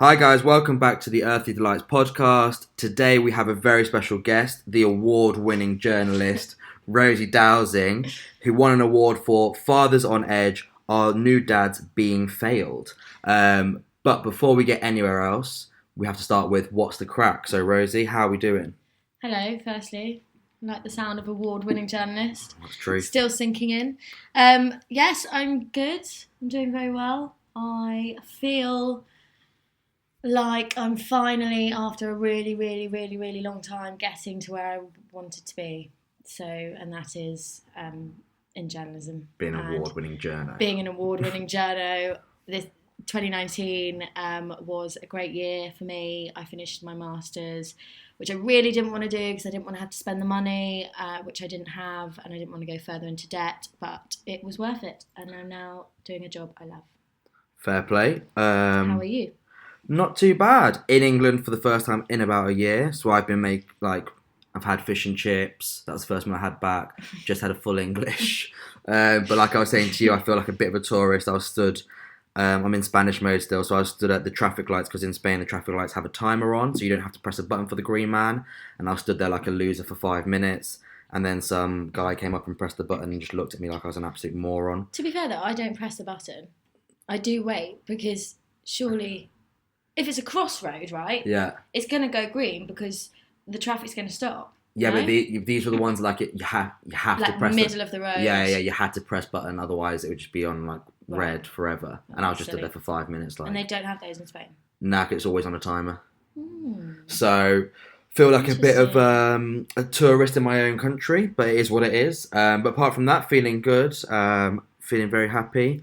Hi guys, welcome back to the Earthly Delights podcast. Today we have a very special guest, the award-winning journalist, Rosie Dowsing, who won an award for Fathers on Edge, Our New Dads Being Failed. But before we get anywhere else, we have to start with what's the crack. So Rosie, how are we doing? Hello, firstly. I like the sound of award-winning journalist. That's true. Still sinking in. Yes, I'm good. I'm doing very well. I feel like I'm finally, after a really long time, getting to where I wanted to be. So, and that is in journalism. Being an award-winning journo. Being an award-winning journo. This 2019 was a great year for me. I finished my masters, which I really didn't want to do because I didn't want to have to spend the money, which I didn't have, and I didn't want to go further into debt, but it was worth it, and I'm now doing a job I love. Fair play. How are you? Not too bad. In England for the first time in about a year, so I've been I've had fish and chips. That was the first one I had back. Just had a full English. But like I was saying to you, I feel like a bit of a tourist. I was stood. I'm in Spanish mode still, so I was stood at the traffic lights because in Spain the traffic lights have a timer on, so you don't have to press a button for the green man. And I stood there like a loser for 5 minutes, and then some guy came up and pressed the button and just looked at me like I was an absolute moron. To be fair though, I don't press the button. I do wait because surely, if it's a crossroad, right? Yeah. It's going to go green because the traffic's going to stop. Yeah, no? but these were the ones you have to press middle of the road. Yeah, you had to press button, otherwise it would just be on red forever. And I was just stood there for 5 minutes. And they don't have those in Spain? Nah, it's always on a timer. So, feel like a bit of a tourist in my own country, but it is what it is. But apart from that, feeling good, feeling very happy,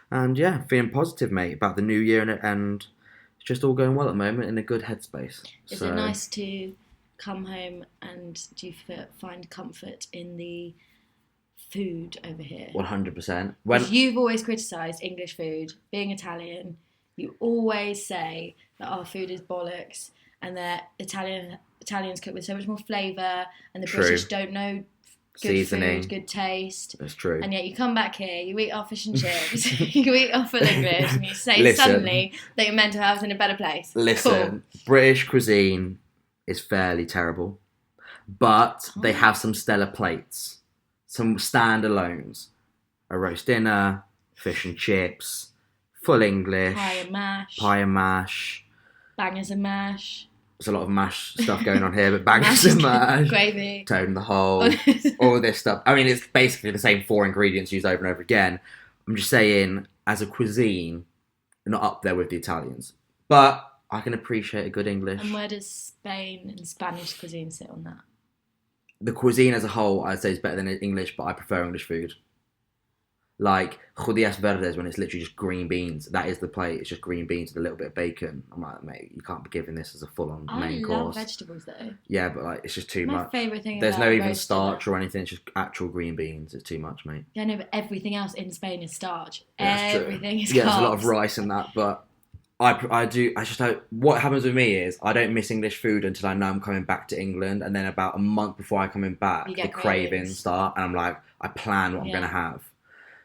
and yeah, feeling positive, mate, about the new year and it's just all going well at the moment, in a good headspace. Is it nice to come home and do you find comfort in the food over here? 100%. You've always criticised English food. Being Italian, you always say that our food is bollocks and that Italians cook with so much more flavour and the British don't know good seasoning, food, good taste. That's true. And yet you come back here, you eat our fish and chips, you eat our full English, and you say suddenly that your mental health's in a better place. Listen, cool. British cuisine is fairly terrible, but they have some stellar plates, some standalones, a roast dinner, fish and chips, full English, pie and mash, bangers and mash. There's a lot of mash stuff going on here, but bangers and mash, gravy, toad in the hole, all this stuff. I mean, it's basically the same 4 ingredients used over and over again. I'm just saying, as a cuisine, not up there with the Italians, but I can appreciate a good English. And where does Spain and Spanish cuisine sit on that? The cuisine as a whole, I'd say, is better than English, but I prefer English food. Like, judías verdes, when it's literally just green beans. That is the plate. It's just green beans with a little bit of bacon. I'm like, mate, you can't be giving this as a full-on main course. I love vegetables, though. Yeah, but, it's just too much. My favourite thing There's about no even starch or anything. It's just actual green beans. It's too much, mate. Yeah, no, but everything else in Spain is starch. Yeah, everything is carbs. Yeah, there's a lot of rice and that, but I just don't. What happens with me is I don't miss English food until I know I'm coming back to England, and then about a month before I'm coming back, the cravings start, and I'm like, I plan what I'm going to have.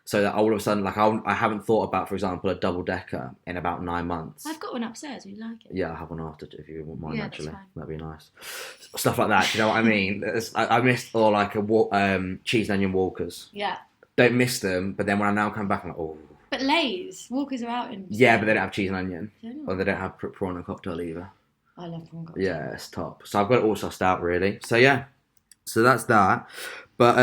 So that all of a sudden, I haven't thought about, for example, a double-decker in about 9 months. I've got one upstairs. Would you like it? Yeah, I have one after, if you wouldn't mind, actually. That's fine. That'd be nice. Stuff like that, do you know what I mean? I missed, or cheese and onion Walkers. Yeah. Don't miss them, but then when I now come back, I'm like, oh. But Lay's, Walkers are out in... Yeah, but they don't have cheese and onion. Or they don't have prawn and cocktail either. I love prawn cocktail. Yeah, it's top. So I've got it all sussed out, really. So yeah, so that's that. But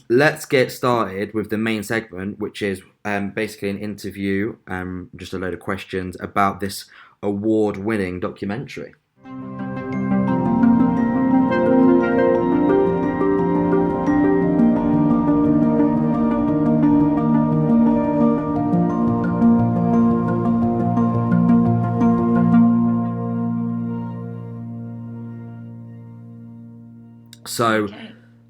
let's get started with the main segment, which is basically an interview, just a load of questions about this award-winning documentary. So... Okay.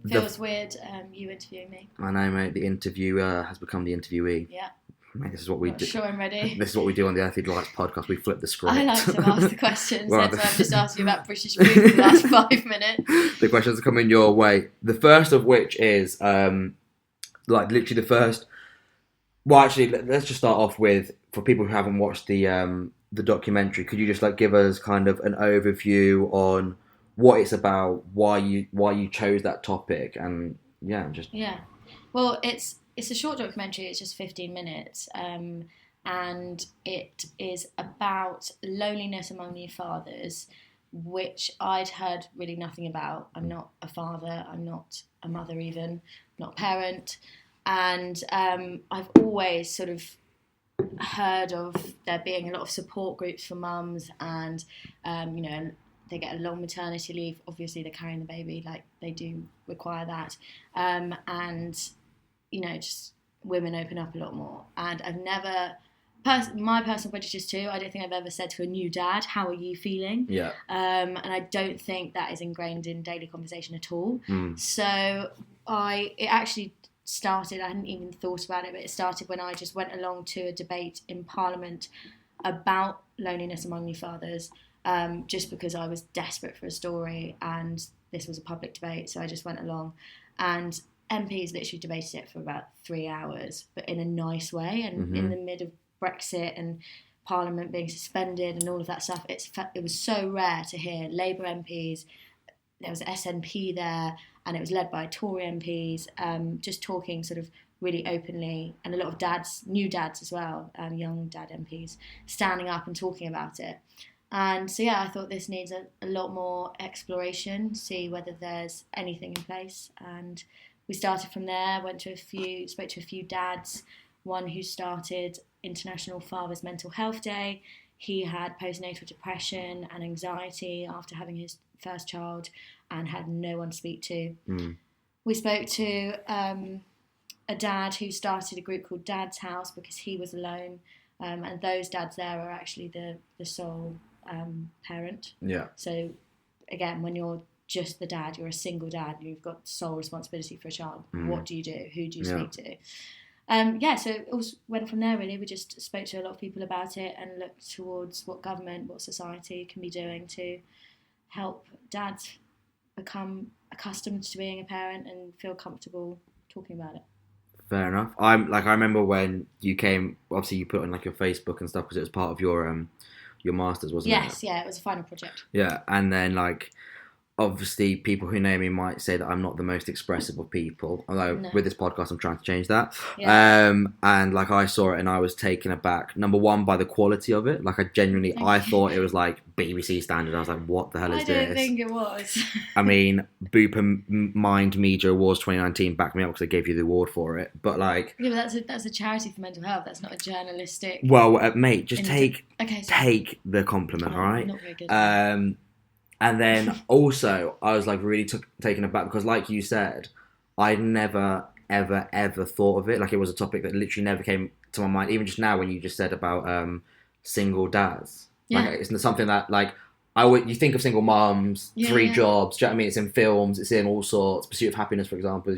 Feels weird, you interviewing me. I know, mate. The interviewer has become the interviewee. Yeah. Mate, this is what we do. Sure, I'm ready. This is what we do on the Earthly Delights podcast. We flip the script. I like to ask the questions. That's why I've just asked you about British food for the last 5 minutes. The questions are coming your way. The first of which is, literally the first... Well, actually, let's just start off with, for people who haven't watched the the documentary, could you just like give us kind of an overview on what it's about, why you chose that topic, and just Yeah. Well, it's a short documentary. It's just 15 minutes, and it is about loneliness among new fathers, which I'd heard really nothing about. I'm not a father. I'm not a mother even. Not a parent, and I've always sort of heard of there being a lot of support groups for mums, and they get a long maternity leave. Obviously, they're carrying the baby, like they do require that, and just women open up a lot more. And I've never, my personal prejudice too, I don't think I've ever said to a new dad, how are you feeling? Yeah. And I don't think that is ingrained in daily conversation at all. So it actually started, I hadn't even thought about it, but it started when I just went along to a debate in Parliament about loneliness among new fathers, just because I was desperate for a story and this was a public debate, so I just went along, and MPs literally debated it for about 3 hours, but in a nice way, and in the mid of Brexit and Parliament being suspended and all of that stuff, it was so rare to hear Labour MPs, there was SNP there, and it was led by Tory MPs, just talking sort of really openly, and a lot of dads, new dads as well, young dad MPs, standing up and talking about it. And so, I thought this needs a lot more exploration, see whether there's anything in place. And we started from there, spoke to a few dads, one who started International Father's Mental Health Day. He had postnatal depression and anxiety after having his first child and had no one to speak to. We spoke to a dad who started a group called Dad's House because he was alone, and those dads there are actually the sole parent. Yeah. So again, when you're just the dad, you're a single dad, you've got sole responsibility for a child. What do you do? Who do you speak to? So it all went from there really. We just spoke to a lot of people about it and looked towards what government, what society can be doing to help dads become accustomed to being a parent and feel comfortable talking about it. Fair enough. I remember when you came, obviously you put on like your Facebook and stuff because it was part of your masters, wasn't it? Yes, yeah, it was a final project. Yeah, and then like obviously people who know me might say that I'm not the most expressive of people, although with this podcast I'm trying to change that. And like I saw it and I was taken aback, number one, by the quality of it. Like I thought it was like BBC standard. I was like, what the hell is this? I don't think it was. I mean, Bupa Mind Media Awards 2019 backed me up because they gave you the award for it, but like... Yeah, but that's a charity for mental health, that's not a journalistic... Well, mate, just take the compliment, alright? Not very good. And then also, I was like really taken aback because, like you said, I'd never, ever, ever thought of it. Like it was a topic that literally never came to my mind. Even just now, when you just said about single dads, like it's something that like you think of single mums, three jobs. Do you know what I mean? It's in films, it's in all sorts. Pursuit of Happiness, for example,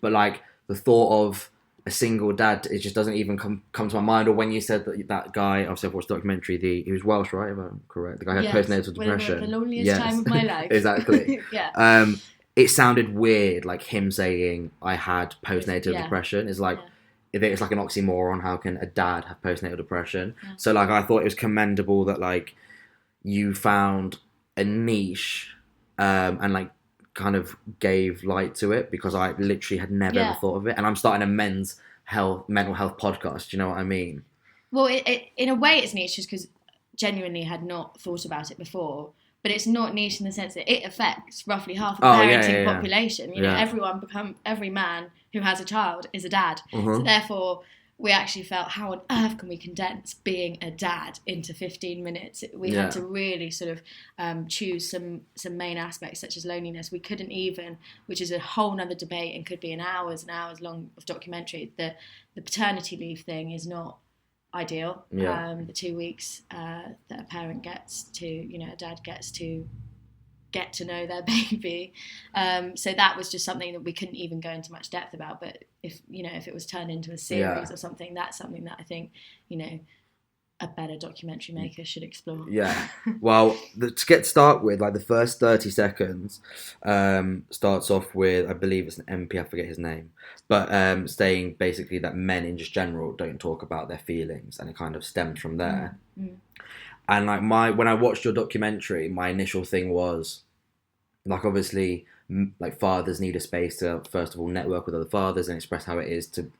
but like the thought of a single dad, it just doesn't even come to my mind. Or when you said that guy, obviously I've watched the documentary, he was Welsh, right? If I'm correct. The guy had postnatal depression. The loneliest time of my life. Exactly. It sounded weird, like him saying I had postnatal depression. It's like it's like an oxymoron. How can a dad have postnatal depression? So like I thought it was commendable that like you found a niche and like kind of gave light to it, because I literally had never ever thought of it, and I'm starting a mental health podcast. Do you know what I mean? Well, it in a way it's niche just because genuinely had not thought about it before, but it's not niche in the sense that it affects roughly half of the parenting population. You know, every man who has a child is a dad. So therefore, we actually felt, how on earth can we condense being a dad into 15 minutes? We had to really sort of choose some main aspects such as loneliness. We couldn't even, which is a whole nother debate and could be an hours and hours long of documentary, the paternity leave thing is not ideal. The 2 weeks that a parent gets to, a dad gets to get to know their baby. So that was just something that we couldn't even go into much depth about. But if it was turned into a series or something, that's something that I think, a better documentary maker should explore. Yeah. Well, to start with, like the first 30 seconds starts off with, I believe it's an MP, I forget his name, but saying basically that men in just general don't talk about their feelings, and it kind of stems from there. And like when I watched your documentary, my initial thing was like obviously like fathers need a space to first of all network with other fathers and express how it is to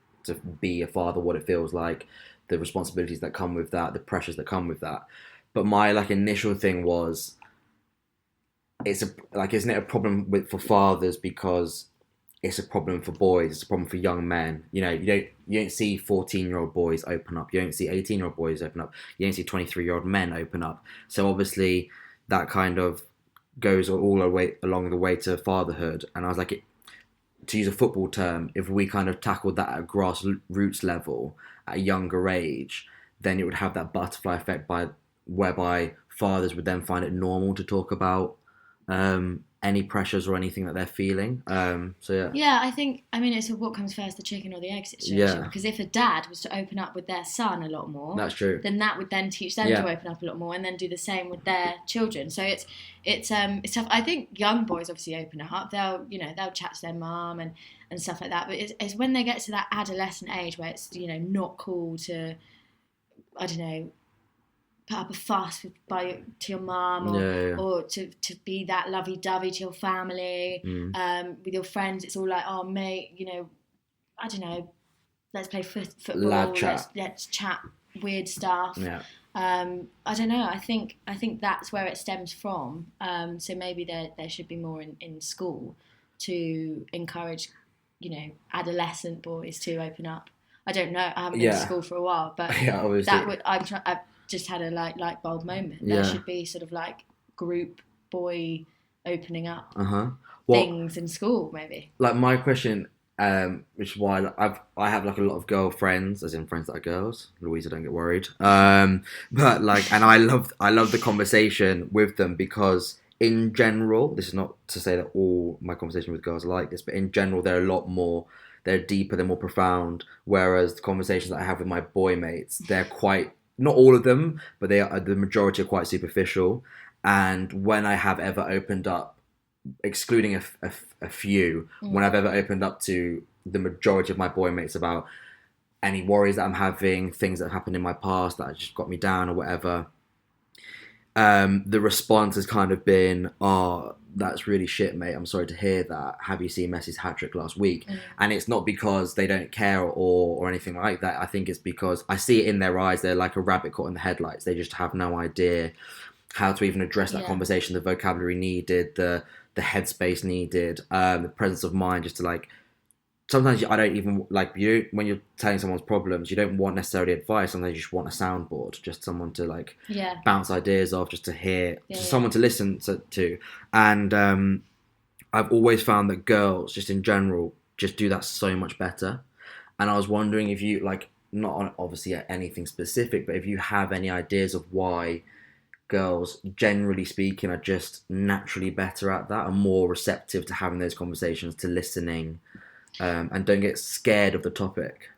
be a father, what it feels like, the responsibilities that come with that, the pressures that come with that. But my like initial thing was isn't it a problem for fathers because it's a problem for boys, it's a problem for young men. You know, you don't see 14-year-old boys open up, you don't see 18-year-old boys open up, you don't see 23-year-old men open up. So obviously that kind of goes all the way along the way to fatherhood. And I was like, to use a football term, if we kind of tackled that at grassroots level at a younger age, then it would have that butterfly effect whereby fathers would then find it normal to talk about any pressures or anything that they're feeling. So yeah. Yeah, I mean, it's what comes first, the chicken or the egg situation. Yeah. Because if a dad was to open up with their son a lot more, That's true. then that would then teach them to open up a lot more, and then do the same with their children. So it's tough. I think young boys obviously open up. They'll chat to their mum and stuff like that. But it's when they get to that adolescent age where it's not cool to, I don't know, put up a fuss to your mum or to be that lovey-dovey to your family, with your friends. It's all like, oh mate, I don't know, let's play football, let's chat weird stuff. I don't know, I think that's where it stems from. So maybe there should be more in school to encourage adolescent boys to open up. I don't know, I haven't been to school for a while, but I've just had a light bulb moment. There should be sort of like group boy opening up things in school, maybe. Like my question, which is why I have like a lot of girlfriends, as in friends that are girls. Louisa, don't get worried. But like, and I love the conversation with them because in general, this is not to say that all my conversation with girls are like this, but in general, they're deeper, they're more profound. Whereas the conversations that I have with my boy mates, they're quite, not all of them, but the majority are quite superficial. And when I have ever opened up, excluding a few, when I've ever opened up to the majority of my boy mates about any worries that I'm having, things that have happened in my past that just got me down or whatever, the response has kind of been, oh, that's really shit, mate, I'm sorry to hear that. Have you seen Messi's hat-trick last week? And it's not because they don't care or anything like that. I think it's because I see it in their eyes. They're like a rabbit caught in the headlights. They just have no idea how to even address that conversation, the vocabulary needed, the headspace needed, the presence of mind, just to like, sometimes I don't even, like, when you're telling someone's problems, you don't want necessarily advice. Sometimes you just want a soundboard, just someone to like bounce ideas off, just to hear, someone to listen to. And I've always found that girls, just in general, just do that so much better. And I was wondering if you, like, not on obviously anything specific, but if you have any ideas of why girls, generally speaking, are just naturally better at that, are more receptive to having those conversations, to listening, and don't get scared of the topic.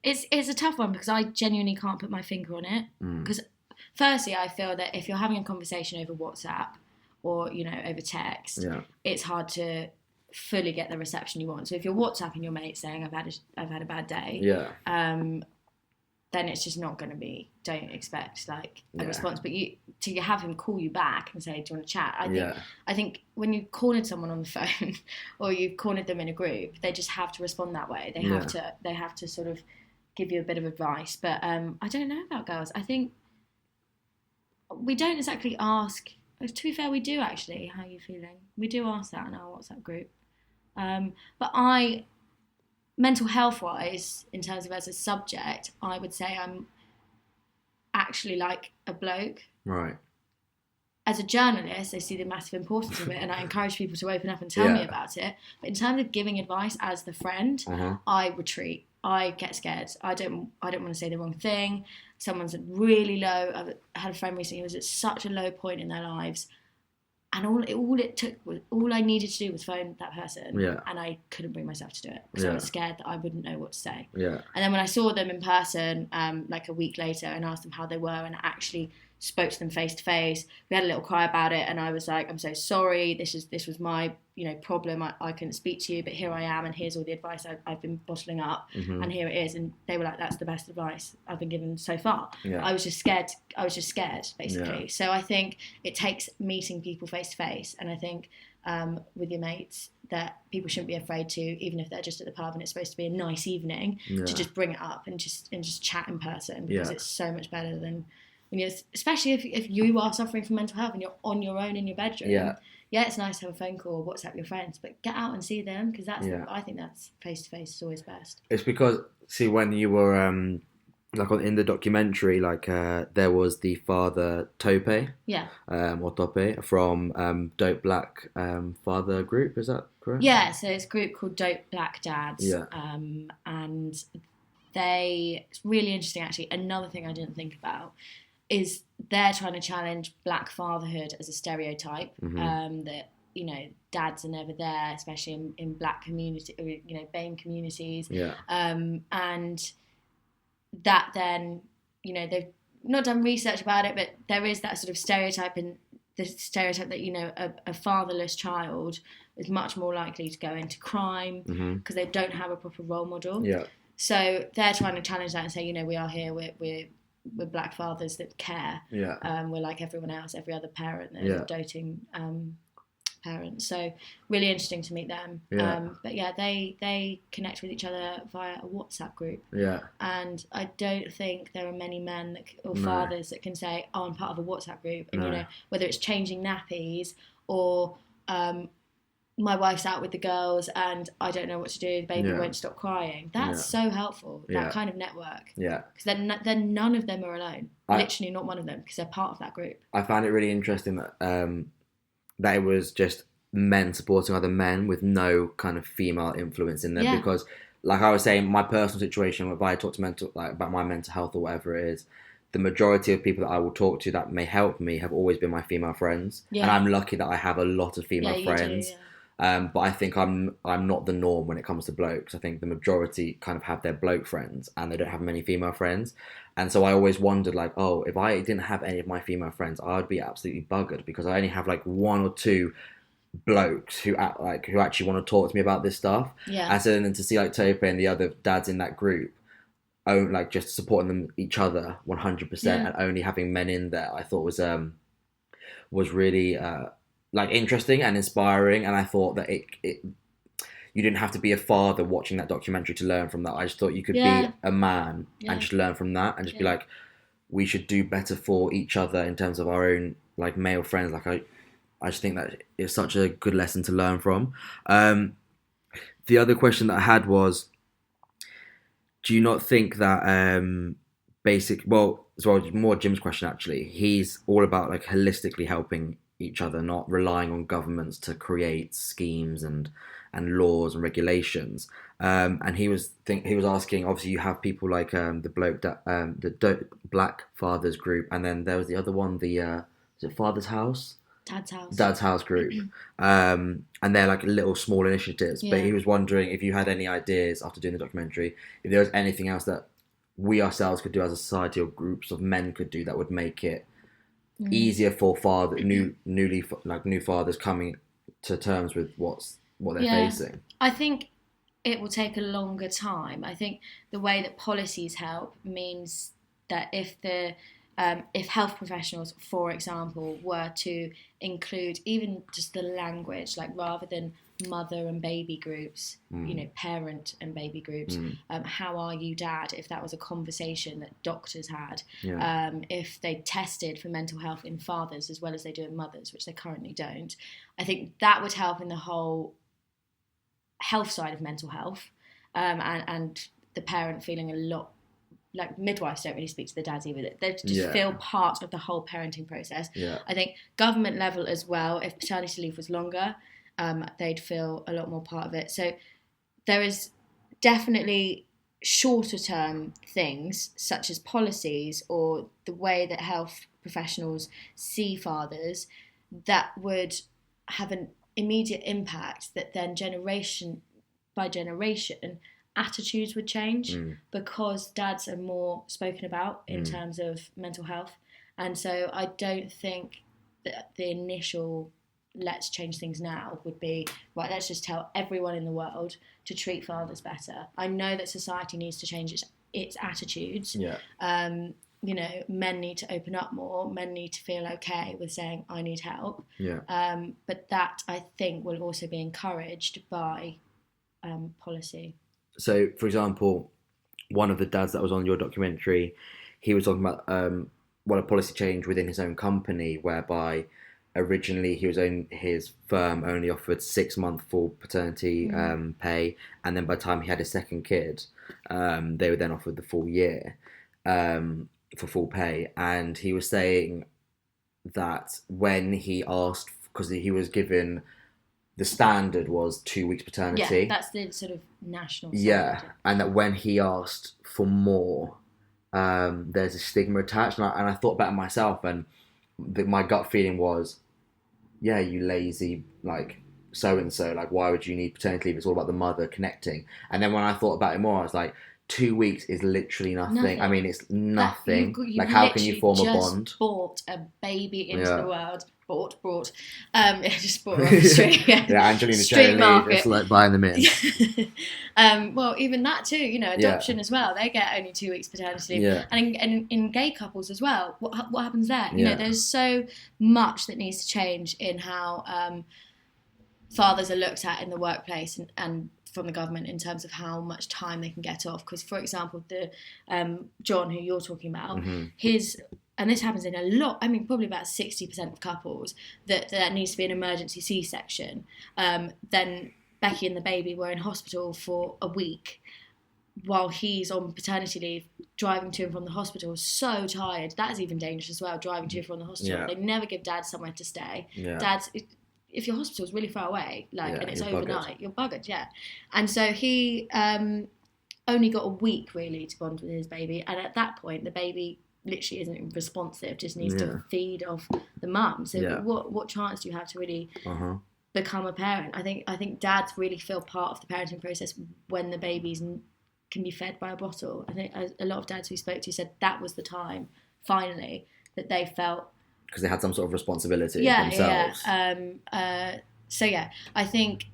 It's a tough one because I genuinely can't put my finger on it. Because firstly, I feel that if you're having a conversation over WhatsApp or over text, it's hard to fully get the reception you want. So if you're WhatsApping your mate saying I've had a bad day, then it's just not going to be. Don't expect like a response, but you have him call you back and say, "Do you want to chat?" I think when you cornered someone on the phone or you've cornered them in a group, they just have to respond that way. They have to sort of give you a bit of advice. But I don't know about girls. I think we don't exactly ask. To be fair, we do actually. How are you feeling? We do ask that in our WhatsApp group. But mental health wise, in terms of as a subject, I would say I'm actually like a bloke. Right. As a journalist, I see the massive importance of it, and I encourage people to open up and tell me about it. But in terms of giving advice as the friend, I retreat. I get scared. I don't want to say the wrong thing. Someone's really low. I had a friend recently who was at such a low point in their lives, and all I needed to do was phone that person, and I couldn't bring myself to do it because I was scared that I wouldn't know what to say. And then when I saw them in person, like a week later, and asked them how they were, and actually spoke to them face to face. We had a little cry about it, and I was like, I'm so sorry. This was my problem. I couldn't speak to you, but here I am, and here's all the advice I've been bottling up, and here it is. And they were like, that's the best advice I've been given so far. Yeah. I was just scared, basically. Yeah. So I think it takes meeting people face to face, and I think with your mates that people shouldn't be afraid to, even if they're just at the pub and it's supposed to be a nice evening, to just bring it up and just chat in person, because it's so much better than when you're, especially if you are suffering from mental health and you're on your own in your bedroom. Yeah, it's nice to have a phone call or WhatsApp your friends, but get out and see them, because I think that's face to face is always best. It's because, see, when you were like in the documentary, like there was the father Tope, or Tope from Dope Black Father Group. Is that correct? Yeah, so it's a group called Dope Black Dads. Yeah. And it's really interesting actually. Another thing I didn't think about is they're trying to challenge black fatherhood as a stereotype. That dads are never there, especially in black community, BAME communities. Yeah. And that then, they've not done research about it, but there is that sort of stereotype, and the stereotype that, a fatherless child is much more likely to go into crime because they don't have a proper role model. Yeah. So they're trying to challenge that and say, we are here, we're black fathers that care. Yeah. We're like everyone else, every other parent, they're doting parents. So really interesting to meet them. But yeah, they connect with each other via a WhatsApp group. Yeah. And I don't think there are many men or fathers that can say, I'm part of a WhatsApp group, and whether it's changing nappies or my wife's out with the girls and I don't know what to do, the baby won't stop crying. That's so helpful, that kind of network. Yeah. Because then none of them are alone. Literally not one of them, because they're part of that group. I found it really interesting that that it was just men supporting other men with no kind of female influence in there, because like I was saying, my personal situation, if I talk to about my mental health or whatever it is, the majority of people that I will talk to that may help me have always been my female friends. And I'm lucky that I have a lot of female friends. But I think I'm not the norm when it comes to blokes. I think the majority kind of have their bloke friends and they don't have many female friends. And so I always wondered, like, oh, if I didn't have any of my female friends, I would be absolutely buggered, because I only have like one or two blokes who actually want to talk to me about this stuff. And so then to see like Tope and the other dads in that group, like just supporting them each other 100% and only having men in there, I thought was really like interesting and inspiring. And I thought that it you didn't have to be a father watching that documentary to learn from that. I just thought you could be a man and just learn from that, and just be like, we should do better for each other in terms of our own like male friends. Like I just think that it's such a good lesson to learn from. The other question that I had was, do you not think that more Jim's question actually, he's all about like holistically helping each other, not relying on governments to create schemes and laws and regulations. And he was asking, obviously you have people like the bloke that the Black Fathers group, and then there was the other one, the is it Father's House? Dad's House group. And they're like little small initiatives. But he was wondering if you had any ideas after doing the documentary, if there was anything else that we ourselves could do as a society, or groups of men could do, that would make it easier for new fathers coming to terms with what they're facing. I think it will take a longer time. I think the way that policies help means that if health professionals, for example, were to include even just the language, like rather than mother and baby groups, parent and baby groups, how are you, dad, if that was a conversation that doctors had, if they tested for mental health in fathers as well as they do in mothers, which they currently don't, I think that would help in the whole health side of mental health, and the parent feeling a lot, like midwives don't really speak to the dads either. They just feel part of the whole parenting process. I think government level as well, if paternity leave was longer, they'd feel a lot more part of it. So there is definitely shorter term things such as policies or the way that health professionals see fathers that would have an immediate impact, that then generation by generation attitudes would change, because dads are more spoken about in terms of mental health, And so I don't think that the initial let's change things now would be, right, let's just tell everyone in the world to treat fathers better. I know that society needs to change its attitudes. Yeah. You know, men need to open up more. Men need to feel okay with saying, I need help. Yeah. But that, I think, will also be encouraged by policy. So, for example, one of the dads that was on your documentary, he was talking about a policy change within his own company, whereby originally his firm only offered 6-month full paternity pay, and then by the time he had his second kid, they were then offered the full year for full pay. And he was saying that when he asked, because he was given, the standard was 2 weeks paternity. Yeah, that's the sort of national standard. Yeah, and that when he asked for more, there's a stigma attached. And I thought about it myself, and my gut feeling was, yeah, you lazy, like, so-and-so, like, why would you need paternity leave? It's all about the mother connecting. And then when I thought about it more, I was like, 2 weeks is literally nothing. I mean, it's nothing. You've like, how can you form a bond? Brought a baby into the world. Brought. Just brought her off the street. Yeah, Angelina Jolie, just like buying them in. Well, even that too, you know, adoption as well. They get only 2 weeks paternity leave. Yeah. And in gay couples as well, what happens there? You know, there's so much that needs to change in how fathers are looked at in the workplace and from the government in terms of how much time they can get off. Because, for example, the John, who you're talking about, his... And this happens in a lot, I mean, probably about 60% of couples, that needs to be an emergency C-section. Then Becky and the baby were in hospital for a week while he's on paternity leave, driving to and from the hospital, so tired. That is even dangerous as well, driving to and from the hospital. Yeah. They never give dad somewhere to stay. Yeah. Dad's... If your hospital is really far away, and it's overnight, you're buggered, And so he only got a week, really, to bond with his baby. And at that point, the baby literally isn't responsive, just needs to feed off the mum. So what chance do you have to really become a parent? I think dads really feel part of the parenting process when the babies can be fed by a bottle. I think a lot of dads we spoke to said that was the time, finally, that they felt... Because they had some sort of responsibility themselves. So I think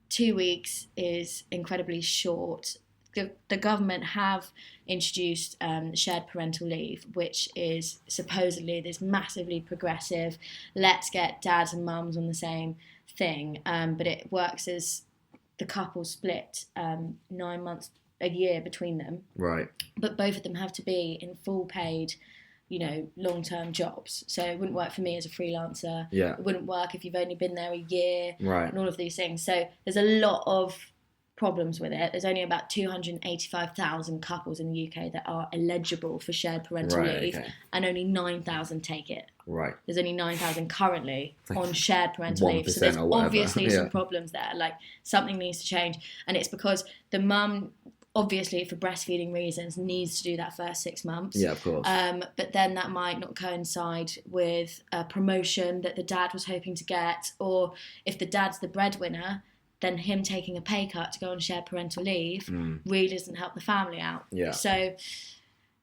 2 weeks is incredibly short. The government have introduced shared parental leave, which is supposedly this massively progressive, let's get dads and mums on the same thing. But it works as the couple split 9 months, a year between them. Right. But both of them have to be in full paid, you know, long-term jobs. So it wouldn't work for me as a freelancer. Yeah. It wouldn't work if you've only been there a year. Right. And all of these things. So there's a lot of problems with it. There's only about 285,000 couples in the UK that are eligible for shared parental leave, and only 9,000 take it. Right. There's only 9,000 currently on shared parental leave. So there's obviously some problems there. Like, something needs to change. And it's because the mum, obviously for breastfeeding reasons, needs to do that first 6 months. Yeah, of course. But then that might not coincide with a promotion that the dad was hoping to get, or if the dad's the breadwinner, then him taking a pay cut to go on shared parental leave really doesn't help the family out. Yeah. So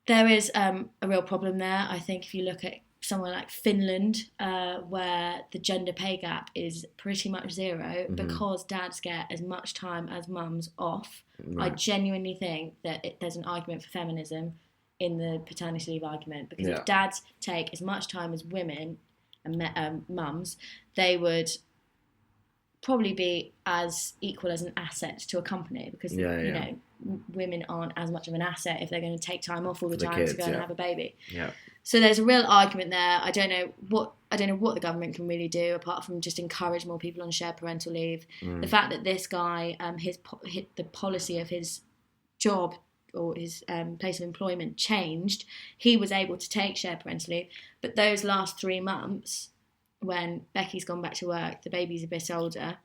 there is a real problem there. I think if you look at somewhere like Finland, where the gender pay gap is pretty much zero, because dads get as much time as mums off. Right. I genuinely think that there's an argument for feminism in the paternity leave argument, because if dads take as much time as women and mums, they would probably be as equal as an asset to a company, because you know, women aren't as much of an asset if they're going to take time off all the time to go and have a baby. Yeah. So there's a real argument there. I don't know what the government can really do apart from just encourage more people on shared parental leave. The fact that this guy, the policy of his job or his place of employment changed, he was able to take shared parental leave. But those last 3 months, when Becky's gone back to work, the baby's a bit older,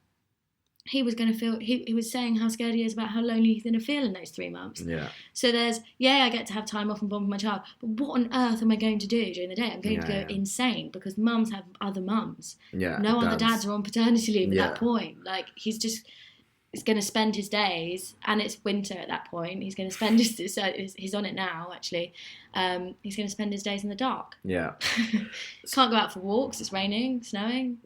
he was going to feel, he was saying how scared he is about how lonely he's going to feel in those 3 months. Yeah. So there's, I get to have time off and bond with my child, but what on earth am I going to do during the day? I'm going to go insane, because mums have other mums. Yeah. No other dads are on paternity leave at that point. Like, he's just, is going to spend his days, and it's winter at that point. He's going to spend he's on it now actually. He's going to spend his days in the dark. Yeah. Can't go out for walks. It's raining, snowing.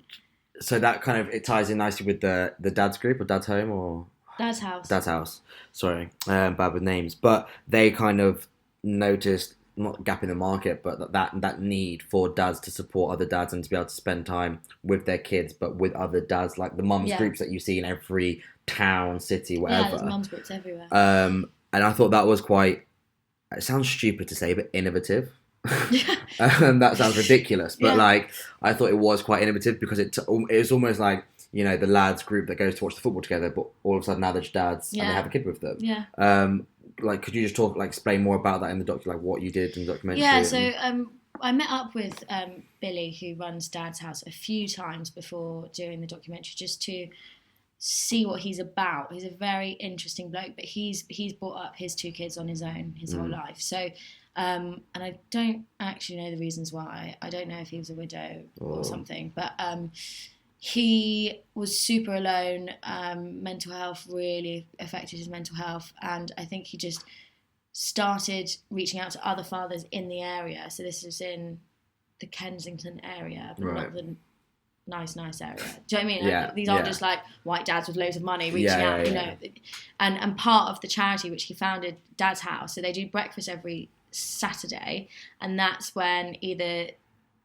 So that kind of, it ties in nicely with the dad's group or dad's home or Dad's house. Dad's house. Sorry, bad with names, but they kind of noticed not gap in the market, but that need for dads to support other dads and to be able to spend time with their kids, but with other dads, like the mums groups that you see in every town, city, whatever. Yeah, there's mums groups everywhere. And I thought that was quite. It sounds stupid to say, but innovative. That sounds ridiculous, but like I thought it was quite innovative because it was almost like, you know, the lads group that goes to watch the football together, but all of a sudden now they're dads and they have a kid with them. Yeah. Like, could you just explain more about that in the documentary, like what you did in the documentary? Yeah, so I met up with Billy, who runs Dad's house, a few times before doing the documentary, just to see what he's about. He's a very interesting bloke, but he's brought up his 2 kids on his own his whole life. So, and I don't actually know the reasons why. I don't know if he was a widow or something, but he was super alone. Mental health really affected his mental health, and I think he just started reaching out to other fathers in the area. So this is in the Kensington area, but not the nice area. Do you know what I mean? Yeah, these aren't just like white dads with loads of money reaching out, you know. And part of the charity which he founded, Dad's House, so they do breakfast every Saturday, and that's when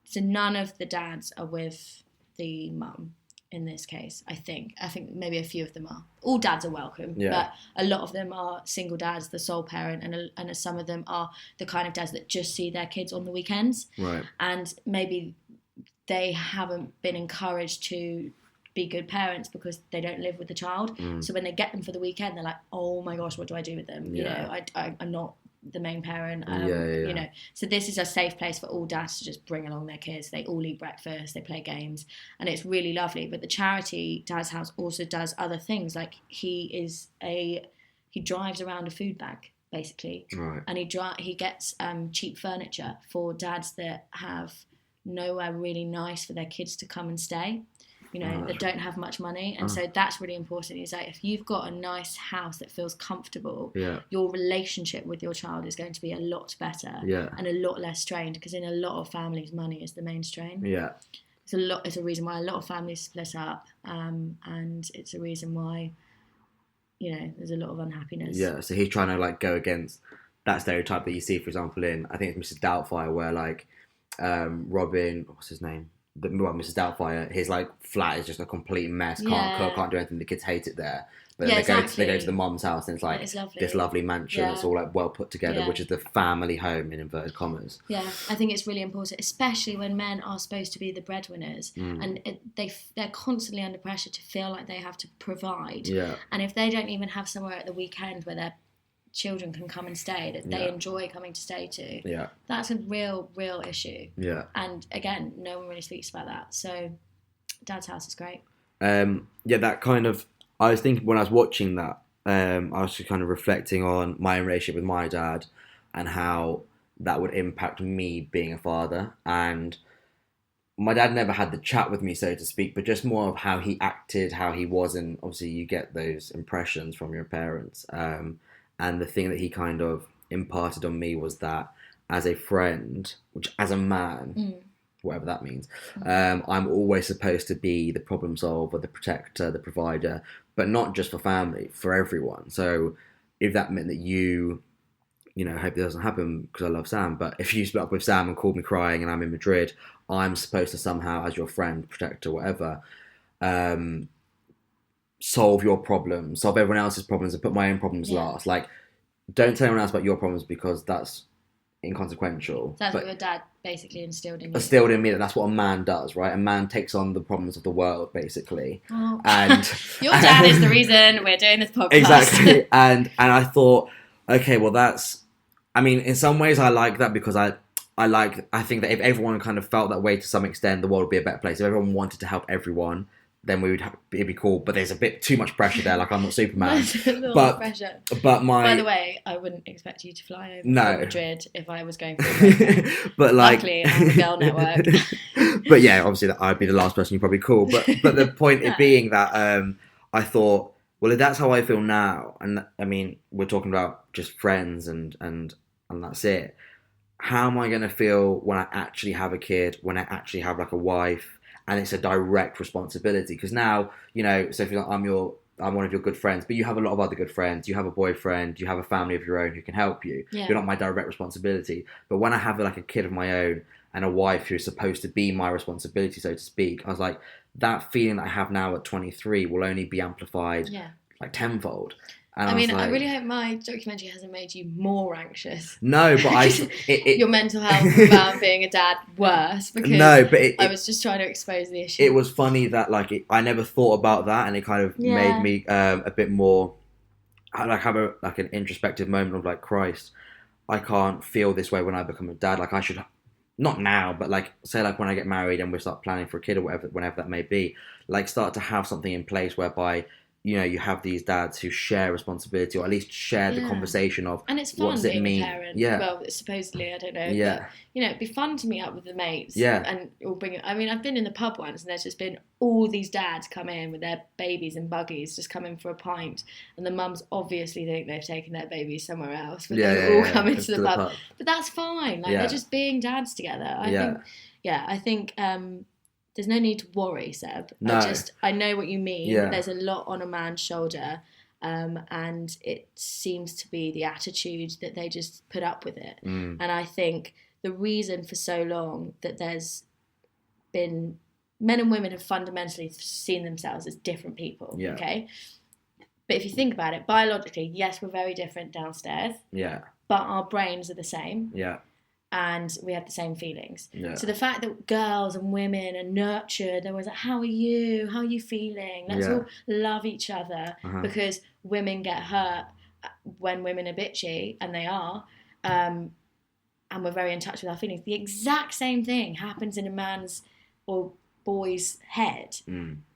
so none of the dads are with the mum in this case. I think maybe a few of them are. All dads are welcome, but a lot of them are single dads, the sole parent, and some of them are the kind of dads that just see their kids on the weekends, right? And maybe they haven't been encouraged to be good parents because they don't live with the child. So when they get them for the weekend, they're like, oh my gosh, what do I do with them? You know, I'm not the main parent. You know, so this is a safe place for all dads to just bring along their kids. They all eat breakfast, they play games, and it's really lovely. But the charity Dad's House also does other things. Like he drives around a food bank basically, right? And he gets cheap furniture for dads that have nowhere really nice for their kids to come and stay, you know, that don't have much money. And so that's really important. Is like, if you've got a nice house that feels comfortable, your relationship with your child is going to be a lot better and a lot less strained, because in a lot of families, money is the main strain. It's a reason why a lot of families split up, and it's a reason why, you know, there's a lot of unhappiness. So he's trying to go against that stereotype that you see, for example, in, I think it's Mrs. Doubtfire, where Robin, what's his name? Mrs. Doubtfire, his flat is just a complete mess. Can't do anything. The kids hate it there. But then they go to the mum's house, and it's this lovely mansion that's all well put together, which is the family home in inverted commas. Yeah, I think it's really important, especially when men are supposed to be the breadwinners, and they're constantly under pressure to feel like they have to provide. And if they don't even have somewhere at the weekend where their children can come and stay, that they enjoy coming to stay to, that's a real issue. And again, no one really speaks about that. So Dad's House is great. That kind of, I was thinking when I was watching that, I was just kind of reflecting on my own relationship with my dad and how that would impact me being a father. And my dad never had the chat with me, so to speak, but just more of how he acted, how he was, and obviously you get those impressions from your parents. And the thing that he kind of imparted on me was that as a friend, which as a man, whatever that means, I'm always supposed to be the problem solver, the protector, the provider, but not just for family, for everyone. So if that meant that you know, I hope it doesn't happen because I love Sam, but if you split up with Sam and called me crying and I'm in Madrid, I'm supposed to somehow, as your friend, protector, whatever, solve your problems, solve everyone else's problems, and put my own problems last. Don't tell anyone else about your problems because that's inconsequential. That's what your dad basically instilled in you. Instilled in me that's what a man does, right? A man takes on the problems of the world, basically. Oh. And your dad is the reason we're doing this podcast. Exactly. And I thought, okay, well that's, I mean, in some ways I like that because I think that if everyone kind of felt that way to some extent, the world would be a better place. If everyone wanted to help everyone, then it'd be cool. But there's a bit too much pressure there. I'm not Superman. But pressure. By the way, I wouldn't expect you to fly over to Madrid if I was going through it. But luckily, I have a girl network. But yeah, obviously I'd be the last person you probably call. But the point it being that I thought Well, if that's how I feel now, and I mean, we're talking about just friends and that's it. How am I going to feel when I actually have a kid, when I actually have like a wife, and it's a direct responsibility? Because now, so if you're like, I'm one of your good friends, but you have a lot of other good friends. You have a boyfriend, you have a family of your own who can help you. Yeah. You're not my direct responsibility. But when I have like a kid of my own and a wife who's supposed to be my responsibility, so to speak, I was like, that feeling that I have now at 23 will only be amplified like tenfold. And I mean, like, I really hope my documentary hasn't made you more anxious. No, but your mental health about being a dad worse, because I was just trying to expose the issue. It was funny that I never thought about that, and it kind of made me a bit more have an introspective moment of like, Christ, I can't feel this way when I become a dad. Like I should, not now, but like say like when I get married and we start planning for a kid or whatever, whenever that may be, like start to have something in place whereby you have these dads who share responsibility, or at least share the conversation of, and it's fun what does it being mean? a parent. Yeah. Well, supposedly, I don't know. Yeah. But, it'd be fun to meet up with the mates. Yeah. And we'll bring. I mean, I've been in the pub once, and there's just been all these dads come in with their babies and buggies, just come in for a pint, and the mums obviously think they've taken their babies somewhere else, but they all come into the pub. But that's fine. Like they're just being dads together. I think. There's no need to worry, Seb. No. I know what you mean. Yeah. There's a lot on a man's shoulder, and it seems to be the attitude that they just put up with it. And I think the reason for so long that there's been, men and women have fundamentally seen themselves as different people. Yeah. Okay. But if you think about it, biologically, yes, we're very different downstairs. Yeah. But our brains are the same. Yeah. And we have the same feelings. Yeah. So the fact that girls and women are nurtured, they're always like, how are you? How are you feeling? Let's all love each other, because women get hurt when women are bitchy, and they are, and we're very in touch with our feelings. The exact same thing happens in a man's or boy's head,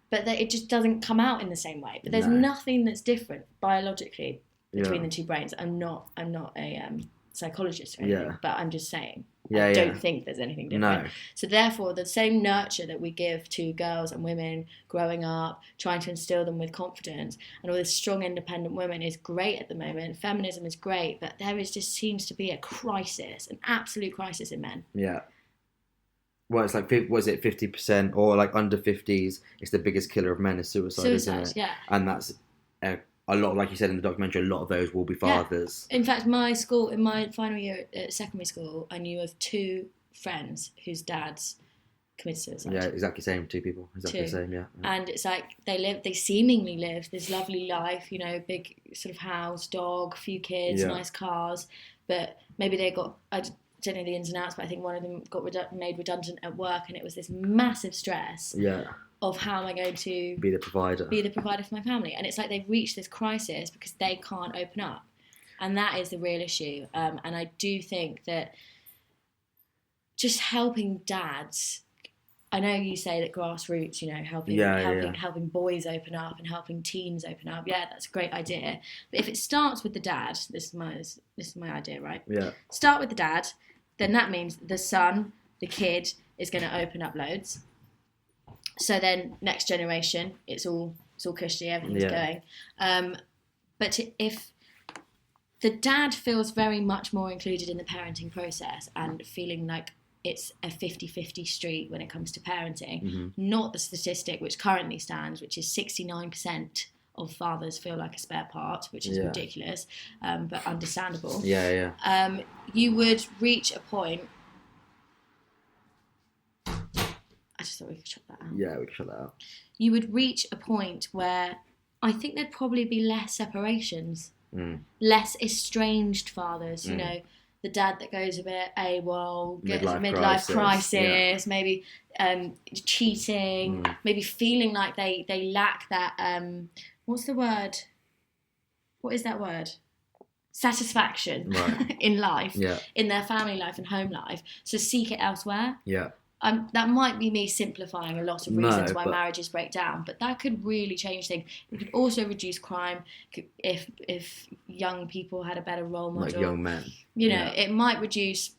but it just doesn't come out in the same way. But there's nothing that's different biologically between the two brains. I'm not a psychologist or anything, but I'm just saying I don't think there's anything different. So therefore, the same nurture that we give to girls and women growing up, trying to instill them with confidence, and all this strong independent women is great at the moment. Feminism is great, but there just seems to be a crisis, an absolute crisis in men. Well, it's like, was it 50% or like under 50s? It's the biggest killer of men is suicide, isn't it? Yeah. And that's a lot, like you said in the documentary, a lot of those will be fathers. In fact, my school, in my final year at secondary school, I knew of 2 friends whose dads committed suicide. Yeah, exactly same. 2 people, exactly the same. Yeah. And it's like they seemingly lived this lovely life, big sort of house, dog, few kids, nice cars, but maybe they got, I don't know the ins and outs, but I think one of them got made redundant at work, and it was this massive stress. Of how am I going to be the provider for my family. And it's like they've reached this crisis because they can't open up. And that is the real issue. And I do think that just helping dads, I know you say that grassroots, helping boys open up and helping teens open up. Yeah, that's a great idea. But if it starts with the dad, this is my idea, right? Yeah. Start with the dad, then that means the son, the kid, is going to open up loads. So then, next generation, it's all cushy, everything's going. But if the dad feels very much more included in the parenting process and feeling like it's a 50-50 street when it comes to parenting, not the statistic which currently stands, which is 69% of fathers feel like a spare part, which is ridiculous, but understandable. You would reach a point. I just thought we could shut that out. Yeah, we could shut that out. You would reach a point where I think there'd probably be less separations, less estranged fathers. The dad that goes a bit AWOL, gets midlife crisis, maybe cheating, maybe feeling like they lack that. What's the word? What is that word? Satisfaction in life, in their family life and home life. So seek it elsewhere. That might be me simplifying a lot of reasons why marriages break down, but that could really change things. It could also reduce crime if young people had a better role model. Like young men. It might reduce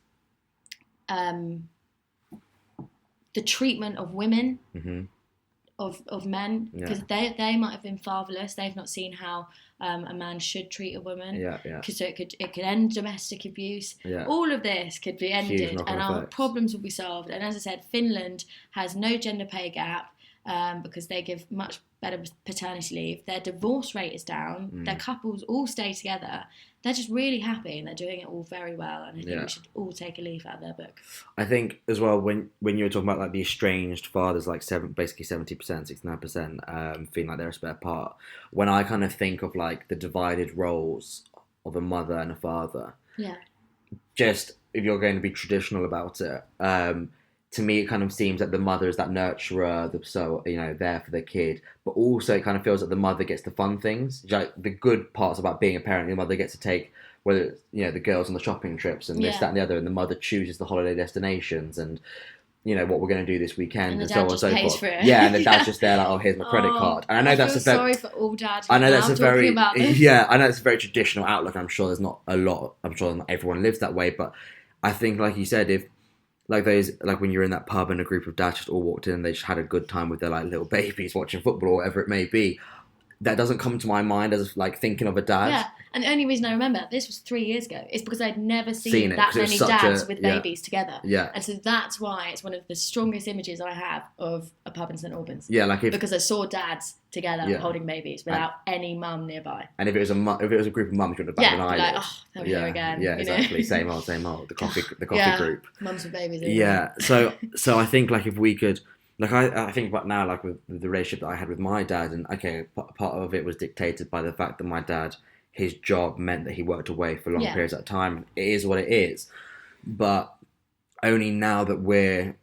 the treatment of women, of men, because they might have been fatherless. They've not seen how a man should treat a woman. Because so it could end domestic abuse. All of this could be ended, and our problems would be solved. And as I said, Finland has no gender pay gap because they give much better paternity leave. Their divorce rate is down. Their couples all stay together. They're just really happy, and they're doing it all very well. And I think we should all take a leaf out of their book. I think as well, when you were talking about like the estranged fathers, like basically 70%, 69%, feeling like they're a spare part. When I kind of think of like the divided roles of a mother and a father, just if you're going to be traditional about it, to me, it kind of seems that the mother is that nurturer, there for the kid. But also, it kind of feels that the mother gets the fun things. Like the good parts about being a parent, the mother gets to take, whether it's, the girls on the shopping trips and this, that, and the other, and the mother chooses the holiday destinations and what we're going to do this weekend and so on and so forth. For it. Yeah, and the dad's just there like, oh, here's my credit card. And I know that's sorry for all dads. I know that's a very I know it's a very traditional outlook. I'm sure there's not a lot. I'm sure not everyone lives that way, but I think, like you said, if like when you're in that pub and a group of dads just all walked in and they just had a good time with their like little babies watching football or whatever it may be, that doesn't come to my mind as like thinking of a dad. Yeah, and the only reason I remember this was 3 years ago is because I'd never seen that many dads with babies together. Yeah, and so that's why it's one of the strongest images I have of a pub in St Albans. Yeah, because I saw dads together holding babies without any mum nearby. And if it was a group of mums, you would have batted an eyelid. Like, oh, they're here again. Yeah, exactly. Same old. The coffee group. Mums with babies. Yeah. So I think like if we could. Like I think about now, like with the relationship that I had with my dad, and okay, part of it was dictated by the fact that my dad, his job meant that he worked away for long periods at time. It is what it is, but only now that we're,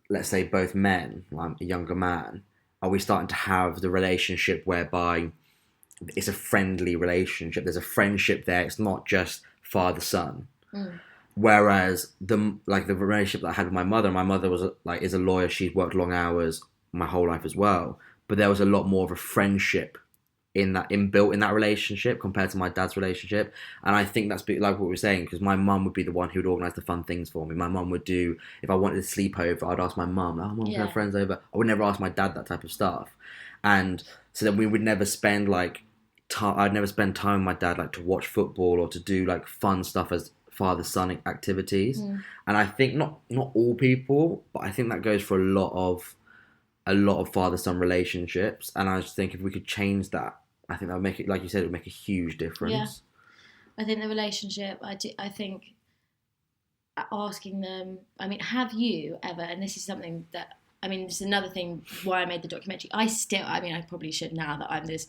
let's say, both men, I'm a younger man, are we starting to have the relationship whereby it's a friendly relationship. There's a friendship there. It's not just father-son. Whereas the relationship that I had with my mother was is a lawyer. She's worked long hours my whole life as well. But there was a lot more of a friendship inbuilt in that relationship compared to my dad's relationship. And I think that's like what we were saying, because my mum would be the one who would organise the fun things for me. My mum would do, if I wanted to sleep over, I'd ask my mum, oh, mum, can I have friends over? I would never ask my dad that type of stuff. And so then we would never spend I'd never spend time with my dad like to watch football or to do like fun stuff as father-son activities. And I think not all people, but I think that goes for a lot of father-son relationships. And I just think if we could change that, I think that would make it, like you said, it would make a huge difference. Yeah. I think the relationship, I think asking them, I mean, have you ever, and this is something that, I mean, this is another thing why I made the documentary. I probably should now that I'm this,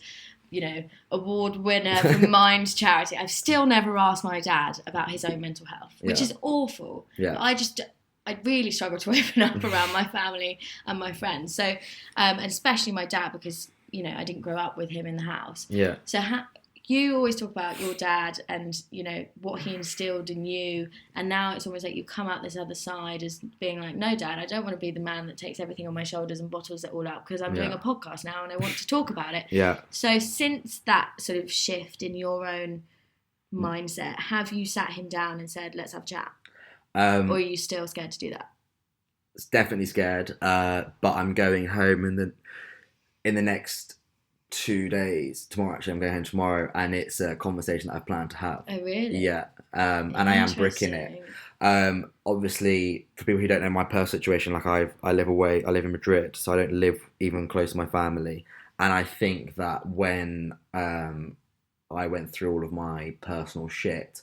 award winner for Mind charity. I've still never asked my dad about his own mental health, which is awful. Yeah. But I really struggle to open up around my family and my friends. So, and especially my dad, because, I didn't grow up with him in the house. Yeah. So you always talk about your dad and, what he instilled in you. And now it's almost like you come out this other side as being like, no, Dad, I don't want to be the man that takes everything on my shoulders and bottles it all up, because I'm doing a podcast now and I want to talk about it. Yeah. So since that sort of shift in your own mindset, have you sat him down and said, let's have a chat? Or are you still scared to do that? It's definitely scared. But I'm going home in the next 2 days. Tomorrow, actually, I'm going home tomorrow, and it's a conversation that I've planned to have. Oh, really? Yeah. And I am bricking it. Obviously, for people who don't know my personal situation, like I live in Madrid, so I don't live even close to my family. And I think that when I went through all of my personal shit,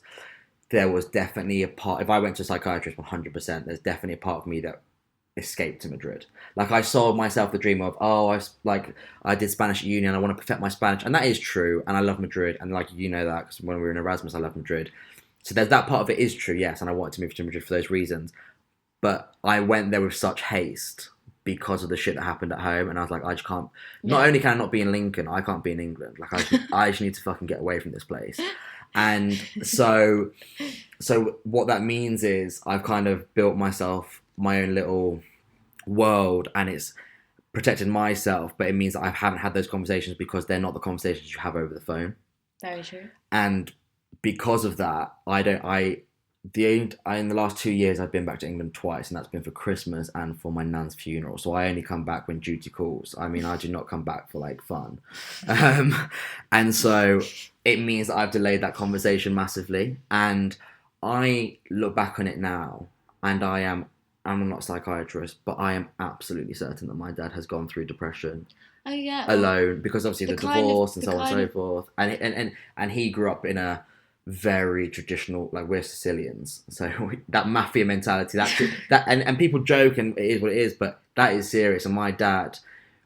there was definitely a part, if I went to a psychiatrist 100%, there's definitely a part of me that escaped to Madrid. Like I saw myself the dream of, I did Spanish at uni and I want to perfect my Spanish, and that is true, and I love Madrid, and that because when we were in Erasmus I loved Madrid, so there's that part of it is true, yes, and I wanted to move to Madrid for those reasons, but I went there with such haste because of the shit that happened at home, and I was like, I just can't, not only can I not be in Lincoln, I can't be in England, like I just need to fucking get away from this place. And so what that means is I've kind of built myself my own little world, and it's protected myself, but it means that I haven't had those conversations because they're not the conversations you have over the phone. Very true. And because of that, I In the last 2 years I've been back to England twice, and that's been for Christmas and for my nan's funeral. So I only come back when duty calls. I mean, I do not come back for like fun, um, and so it means that I've delayed that conversation massively. And I look back on it now, and I'm not a psychiatrist, but I am absolutely certain that my dad has gone through depression Oh yeah, well, alone because obviously the divorce and so on and so forth. And he grew up in a very traditional, like we're Sicilians, so that mafia mentality, and people joke and it is what it is, but that is serious. And my dad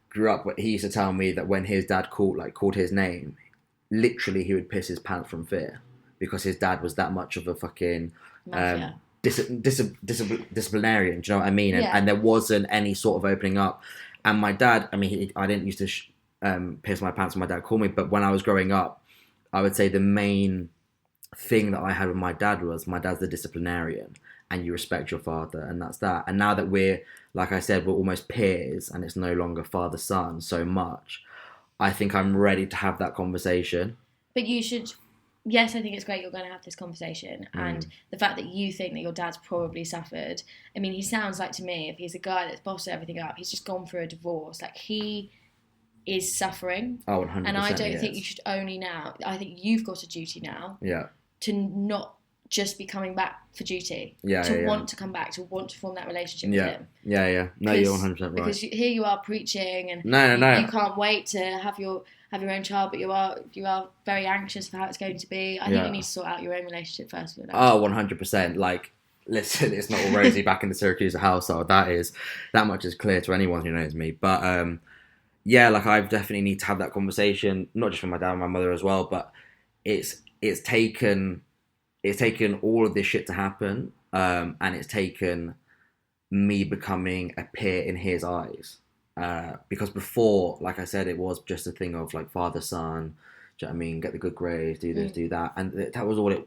grew up. He used to tell me that when his dad called his name, literally he would piss his pants from fear because his dad was that much of a fucking mafia. disciplinarian. Do you know what I mean? Yeah. And there wasn't any sort of opening up. And my dad, I mean, I didn't used to piss my pants when my dad called me, but when I was growing up, I would say the main thing that I had with my dad was my dad's the disciplinarian, and you respect your father, and that's that. And now that we're, like I said, we're almost peers, and it's no longer father son so much, I think I'm ready to have that conversation. But you should. Yes, I think it's great you're going to have this conversation, and the fact that you think that your dad's probably suffered. I mean, he sounds like to me, if he's a guy that's bossed everything up, he's just gone through a divorce. Like he is suffering. Oh, 100%. And I don't think you should only now. I think you've got a duty now. Yeah. To not just be coming back for duty. Yeah. To want to come back, to want to form that relationship with him. Yeah. No, you're 100% right. Because here you are preaching, and no. You can't wait to have your own child, but you are very anxious for how it's going to be. I think you need to sort out your own relationship first. With that. Oh, 100%. Like, listen, it's not all rosy back in the Syracuse household. That much is clear to anyone who knows me. But yeah, like I definitely need to have that conversation, not just with my dad and my mother as well. But it's taken all of this shit to happen, and it's taken me becoming a peer in his eyes. Because before, like I said, it was just a thing of like father son. Do you know what I mean? Get the good grades, do this, do that, and that was all it.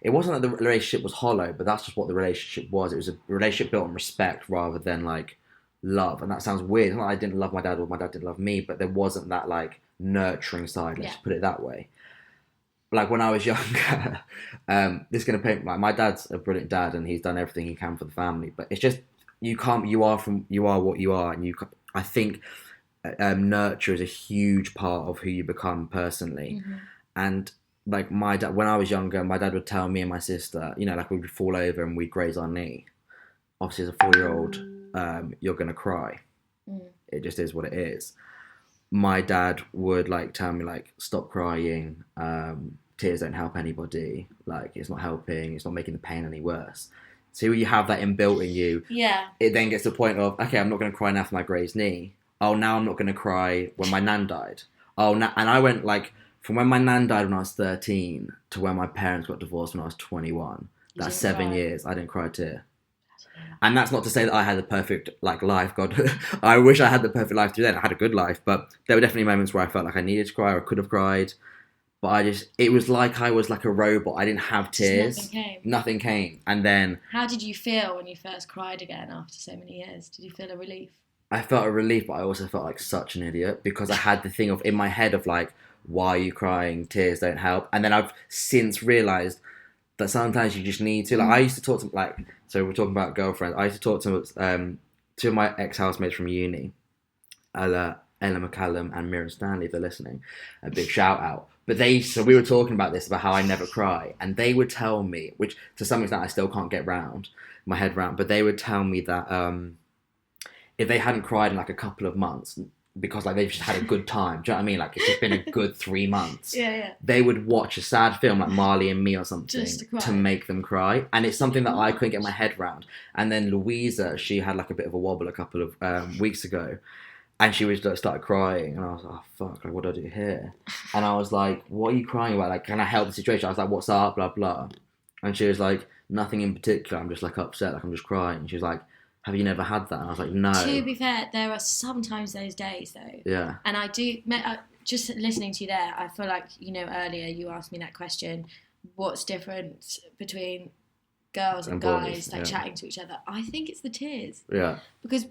It wasn't that the relationship was hollow, but that's just what the relationship was. It was a relationship built on respect rather than like love. And that sounds weird. It's not like I didn't love my dad or my dad didn't love me, but there wasn't that like nurturing side. Let's put it that way. Like when I was younger, this is gonna paint like my dad's a brilliant dad and he's done everything he can for the family. But it's just you are what you are, and I think nurture is a huge part of who you become personally. And like my dad, when I was younger, my dad would tell me and my sister, like we would fall over and we'd graze our knee. Obviously, as a 4-year-old, you're gonna cry. It just is what it is. My dad would like tell me like, stop crying. Tears don't help anybody. Like it's not helping. It's not making the pain any worse. So when you have that inbuilt in you, it then gets to the point of, okay, I'm not going to cry now for my grazed knee. Oh, now I'm not going to cry when my nan died. Oh, and I went like from when my nan died when I was 13 to when my parents got divorced when I was 21. That's 7 years. I didn't cry a tear. And that's not to say that I had the perfect like life. God, I wish I had the perfect life through then. I had a good life, but there were definitely moments where I felt like I needed to cry or I could have cried. But it was like I was like a robot. I didn't have tears. Nothing came. And then... How did you feel when you first cried again after so many years? Did you feel a relief? I felt a relief, but I also felt like such an idiot because I had the thing of in my head of like, why are you crying? Tears don't help. And then I've since realised that sometimes you just need to. Like I used to talk to like... So we're talking about girlfriends. I used to talk to two of my ex-housemates from uni, Ella McCallum and Mira Stanley, if they're listening. A big shout out. But so we were talking about this, about how I never cry. And they would tell me, which to some extent I still can't get my head round, but they would tell me that if they hadn't cried in like a couple of months, because like they've just had a good time, do you know what I mean? Like it's just been a good 3 months. They would watch a sad film like Marley and Me or something to make them cry. And it's something that I couldn't get my head round. And then Louisa, she had like a bit of a wobble a couple of weeks ago. And she was like, started crying, and I was like, oh, fuck, like, what do I do here? And I was like, what are you crying about? Like, can I help the situation? I was like, what's up, blah, blah. And she was like, nothing in particular, I'm just like upset, like I'm just crying. And she was like, have you never had that? And I was like, no. To be fair, there are sometimes those days, though. Yeah. And I do, just listening to you there, I feel like, earlier you asked me that question, what's different between girls and guys, like chatting to each other? I think it's the tears. Yeah. Because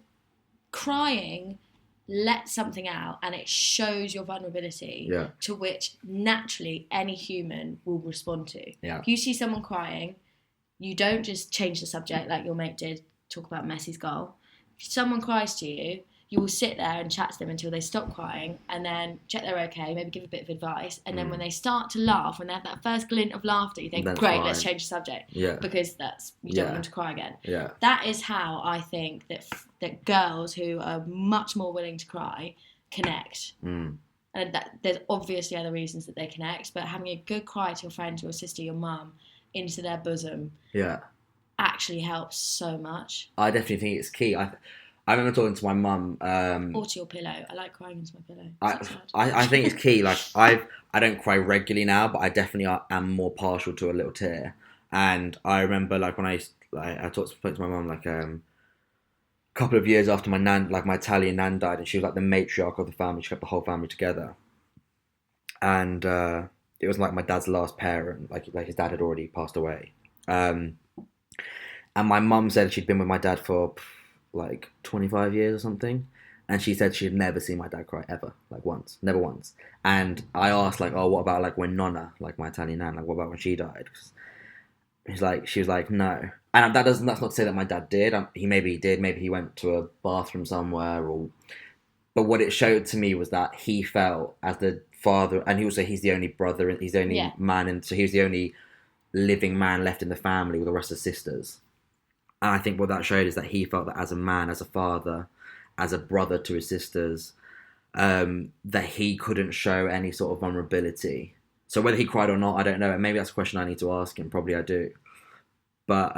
crying... let something out and it shows your vulnerability to which naturally any human will respond to. Yeah. If you see someone crying, you don't just change the subject like your mate did, talk about Messi's goal. If someone cries to you, you will sit there and chat to them until they stop crying, and then check they're okay, maybe give a bit of advice, and then when they start to laugh, when they have that first glint of laughter, you think, That's great, fine. let's change the subject, because you don't want them to cry again. Yeah. That is how I think that girls who are much more willing to cry connect. And there's obviously other reasons that they connect, but having a good cry to your friend, your sister, your mum, into their bosom, actually helps so much. I definitely think it's key. I remember talking to my mum. Or to your pillow. I like crying into my pillow. I think it's key. Like I don't cry regularly now, but I definitely am more partial to a little tear. And I remember like when I spoke to my mum like a couple of years after my Italian nan died, and she was like the matriarch of the family. She kept the whole family together. And it was like my dad's last parent. Like his dad had already passed away. And my mum said she'd been with my dad for like 25 years or something, and she said she'd never seen my dad cry ever, like once, never once. And I asked like, oh, what about like when Nonna, like my Italian nan, like what about when she died? She was like, no. And that's not to say that my dad did. Maybe he did, maybe he went to a bathroom somewhere, but what it showed to me was that he felt as the father, and he's the only brother, he's the only man, and so he was the only living man left in the family with the rest of the sisters. And I think what that showed is that he felt that as a man, as a father, as a brother to his sisters, that he couldn't show any sort of vulnerability. So whether he cried or not, I don't know. And maybe that's a question I need to ask him. Probably I do. But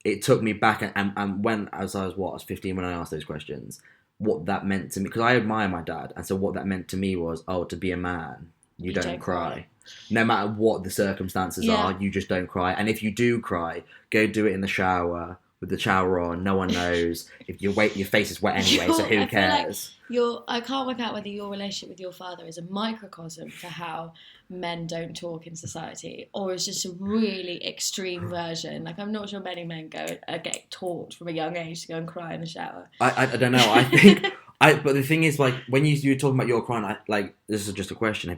it took me back. And when I was 15 when I asked those questions, what that meant to me. Because I admire my dad. And so what that meant to me was, to be a man, you don't cry. No matter what the circumstances are, you just don't cry. And if you do cry, go do it in the shower with the shower on. No one knows. If your face is wet anyway, so who cares? I can't work out whether your relationship with your father is a microcosm for how men don't talk in society, or is just a really extreme version. Like, I'm not sure many men get taught from a young age to go and cry in the shower. I don't know. I think but the thing is, like, when you were talking about your crying, this is just a question.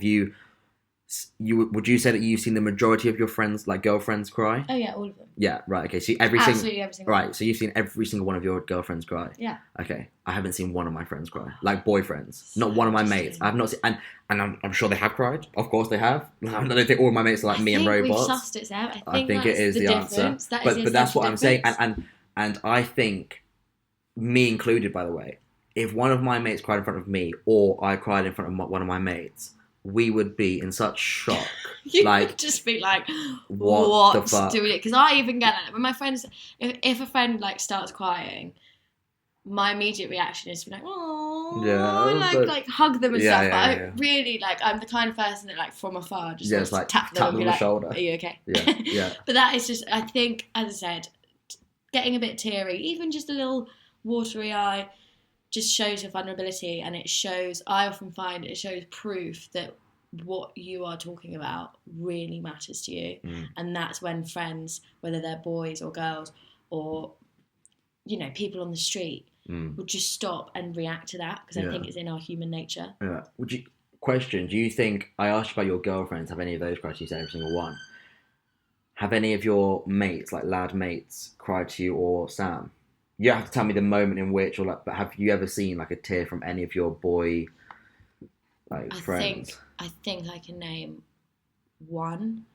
Would you say that you've seen the majority of your friends, like girlfriends, cry? Oh yeah, all of them. Yeah, right. Okay, so absolutely every single. Right, so you've seen every single one of your girlfriends cry. Yeah. Okay, I haven't seen one of my friends cry, like boyfriends. Not one of my mates. I've not seen, and I'm sure they have cried. Of course they have. I don't think all of my mates are like me and robots. We've sussed it out. I think it is the answer. But that's what I'm saying, and I think, me included, by the way, if one of my mates cried in front of me, or I cried in front of one of my mates, we would be in such shock. You would just be like, what the fuck? Do we? Because I even get that when my friends, if a friend like starts crying, my immediate reaction is to be like, oh, like hug them and stuff. But I really I'm the kind of person that like from afar just wants to tap them and be on the like, shoulder. Are you okay? Yeah. But that is just, I think, as I said, getting a bit teary, even just a little watery eye, just shows your vulnerability, and I often find it shows proof that what you are talking about really matters to you. And that's when friends, whether they're boys or girls or people on the street, would just stop and react to that, because I think it's in our human nature. Do you think, I asked you about your girlfriends, have any of those cried? You said every single one. Have any of your mates, like lad mates, cried to you, or Sam? You have to tell me the moment in which, but have you ever seen like a tear from any of your boy friends? I think I can name one.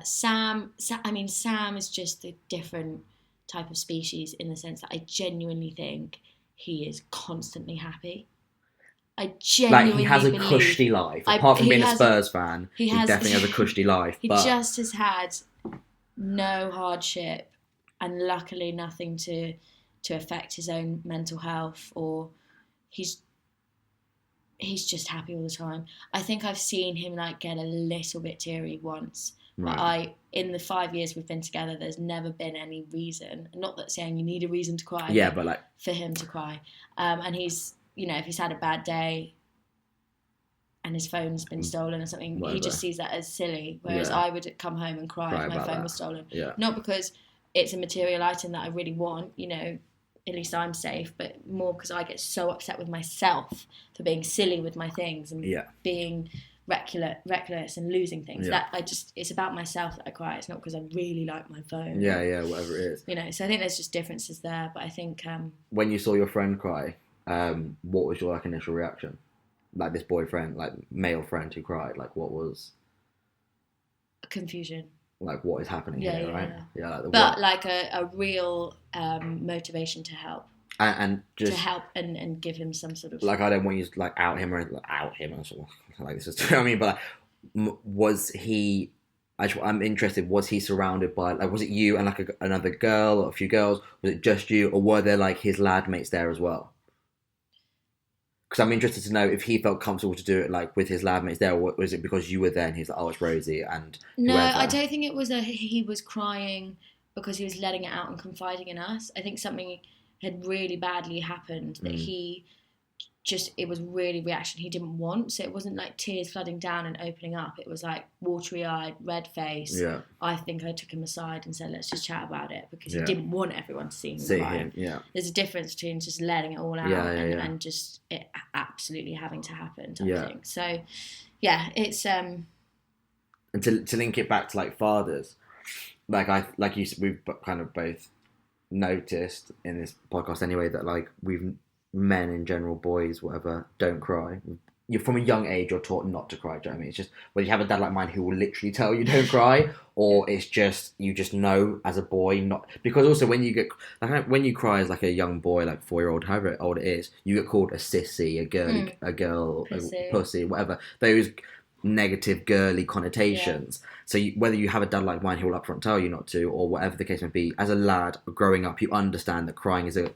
Sam is just a different type of species in the sense that I genuinely think he is constantly happy. I genuinely he has a believe, cushy life. Apart from being a Spurs fan, he definitely has a cushy life. He just has had no hardship, and luckily nothing to affect his own mental health, or he's just happy all the time. I think I've seen him get a little bit teary once. Right. But in the 5 years we've been together, there's never been any reason. Not that saying you need a reason to cry. Yeah, but for him to cry. And he's, if he's had a bad day and his phone's been stolen or something, he just sees that as silly. Whereas I would come home and cry if my phone was stolen. Yeah. Not because it's a material item that I really want, at least I'm safe, but more because I get so upset with myself for being silly with my things and being reckless and losing things. Yeah. It's about myself that I cry. It's not because I really like my phone. Yeah, whatever it is. You know, so I think there's just differences there. But I think when you saw your friend cry, what was your like initial reaction? Like this boyfriend, like male friend who cried, like what was confusion? Like what is happening here, right? Yeah. But like a real motivation to help. And just to help and give him some sort of like I don't want you to like out him or something like this is I mean, but was he? I'm interested. Was he surrounded by like? Was it you and like another girl or a few girls? Was it just you, or were there like his lad mates there as well? Because I'm interested to know if he felt comfortable to do it like with his lab mates there, or was it because you were there and he's like, oh, it's Rosie and no, whoever? I don't think it was he was crying because he was letting it out and confiding in us. I think something had really badly happened that he just, it was really reaction he didn't want. So it wasn't like tears flooding down and opening up. It was like watery-eyed, red face. Yeah. I think I took him aside and said, let's just chat about it, because he didn't want everyone to see him crying. Yeah. There's a difference between just letting it all out and just it absolutely having to happen type thing. So, yeah, it's... And to link it back to like fathers, we've kind of both noticed in this podcast anyway that like men in general, boys, whatever, don't cry. You're from a young age, you're taught not to cry. Do you know what I mean? It's just whether you have a dad like mine who will literally tell you don't cry, or it's just you just know as a boy not, because also when you get like when you cry as like a young boy, like 4-year-old, however old it is, you get called a sissy, a girl, a pussy, whatever. Those negative girly connotations. So whether you have a dad like mine who will upfront tell you not to, or whatever the case may be, as a lad growing up, you understand that crying is a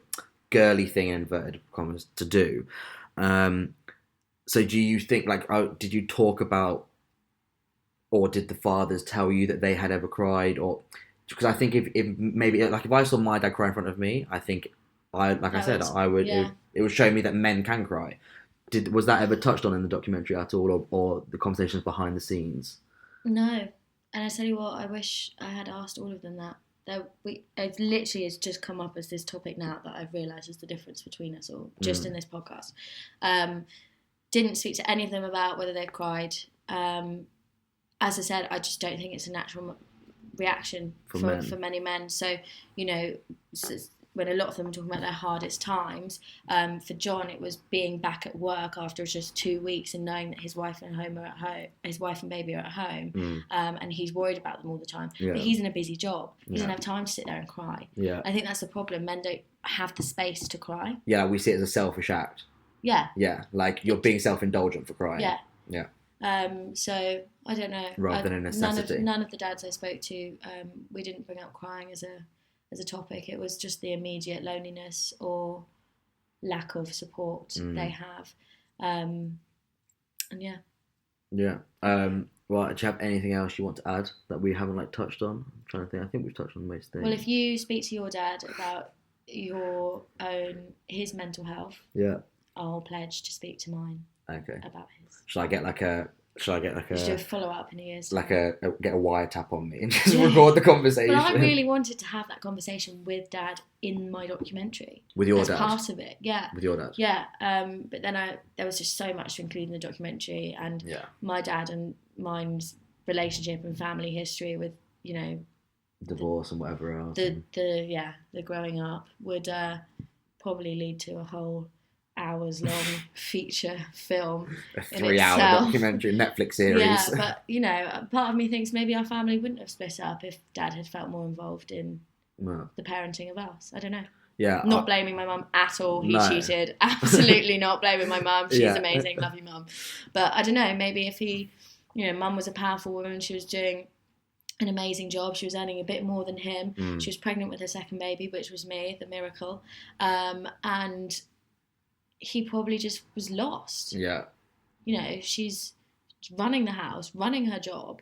girly thing in inverted commas to do. So do you think like did you talk about, or did the fathers tell you that they had ever cried? Or because I think if maybe like if I saw my dad cry in front of me, I think I would it would show me that men can cry. Was that ever touched on in the documentary at all, or the conversations behind the scenes? No. And I tell you what, I wish I had asked all of them that. It literally has just come up as this topic now that I've realised is the difference between us all, just in this podcast. Didn't speak to any of them about whether they've cried. As I said, I just don't think it's a natural reaction for many men. So, you know, when a lot of them are talking about their hardest times, for John it was being back at work after just 2 weeks and knowing that his wife and baby are at home, and he's worried about them all the time. But he's in a busy job. He doesn't have time to sit there and cry. I think that's the problem. Men don't have the space to cry. We see it as a selfish act. Like you're being self-indulgent for crying. So I don't know. Rather than a necessity. None of the dads I spoke to, we didn't bring up crying as a topic. It was just the immediate loneliness or lack of support they have. And well, do you have anything else you want to add that we haven't like touched on? I'm trying to think. I think we've touched on most things. Well, if you speak to your dad about his mental health, I'll pledge to speak to mine. Okay. About his. Should I get a just do a follow up in a year's time. Like get a wiretap on me and just record the conversation? But I really wanted to have that conversation with Dad in my documentary. With your dad? As part of it, yeah. With your dad? Yeah. But then there was just so much to include in the documentary, and my dad and mine's relationship and family history with, you know, divorce and whatever else. The growing up would probably lead to a whole hours-long feature film. A 3-hour documentary, Netflix series. Yeah, but, you know, part of me thinks maybe our family wouldn't have split up if Dad had felt more involved in the parenting of us. I don't know. Yeah. Not blaming my mum at all. He cheated. Absolutely not blaming my mum. She's amazing. Love you, Mum. But I don't know, maybe if Mum was a powerful woman. She was doing an amazing job. She was earning a bit more than him. She was pregnant with her second baby, which was me, the miracle. And he probably just was lost. Yeah. You know, she's running the house, running her job.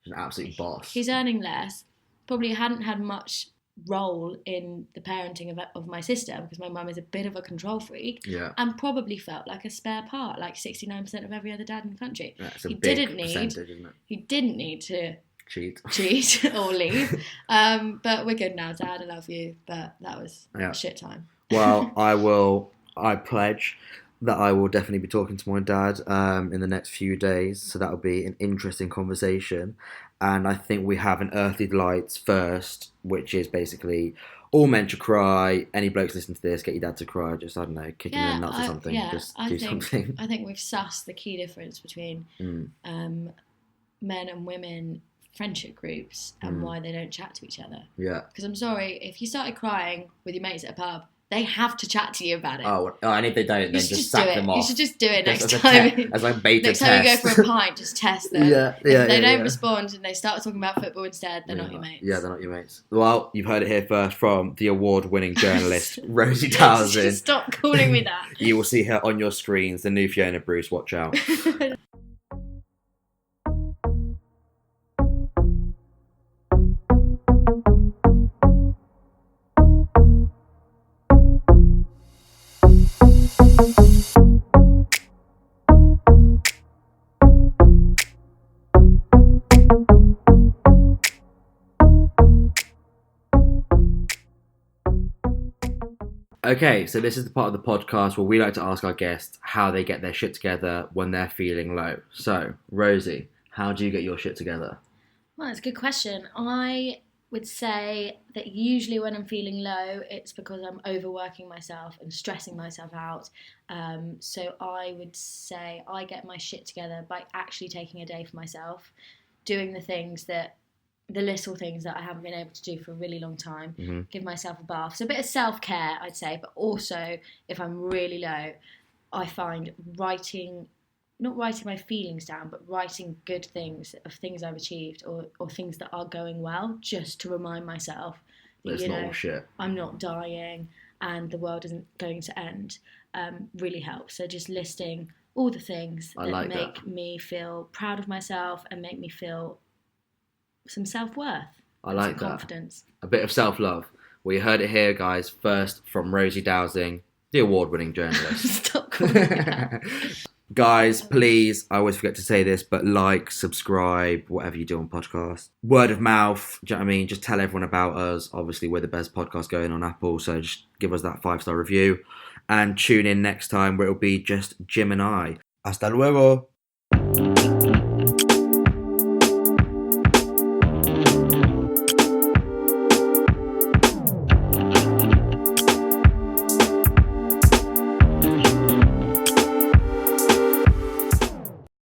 She's an absolute boss. He's earning less. Probably hadn't had much role in the parenting of my sister, because my mum is a bit of a control freak. Yeah. And probably felt like a spare part, like 69% of every other dad in the country. That's a big percentage, isn't it? He didn't need to cheat or leave. But we're good now, Dad. I love you. But that was a shit time. Well, I pledge that I will definitely be talking to my dad in the next few days. So that'll be an interesting conversation. And I think we have an Earthly Delights first, which is basically all men should cry. Any blokes listen to this, get your dad to cry. Just, I don't know, kick him in the nuts or something. Just do something. I think we've sussed the key difference between men and women friendship groups and why they don't chat to each other. Yeah. Because I'm sorry, if you started crying with your mates at a pub, they have to chat to you about it. Oh, and if they don't, then just sack them off. You should just do it next time. As like beta next test. time you go for a pint, just test them. If they don't respond and they start talking about football instead, they're not your mates. Yeah, they're not your mates. Well, you've heard it here first from the award-winning journalist, Rosie Dowsing. Just stop calling me that. You will see her on your screens, the new Fiona Bruce, watch out. Okay, so this is the part of the podcast where we like to ask our guests how they get their shit together when they're feeling low. So, Rosie, how do you get your shit together? Well, that's a good question. I would say that usually when I'm feeling low, it's because I'm overworking myself and stressing myself out. So I would say I get my shit together by actually taking a day for myself, doing the little things that I haven't been able to do for a really long time, give myself a bath. So a bit of self-care, I'd say, but also if I'm really low, I find not writing my feelings down, but writing good things of things I've achieved or things that are going well, just to remind myself that, it's not all shit. I'm not dying and the world isn't going to end, really helps. So just listing all the things that make me feel proud of myself and make me feel some self-worth. I like that. Confidence. A bit of self-love. Well, you heard it here, guys. First from Rosie Dowsing, the award-winning journalist. Stop calling me that. Guys, please, I always forget to say this, but like, subscribe, whatever you do on podcasts. Word of mouth, do you know what I mean? Just tell everyone about us. Obviously, we're the best podcast going on Apple, so just give us that 5-star review. And tune in next time where it'll be just Jim and I. Hasta luego.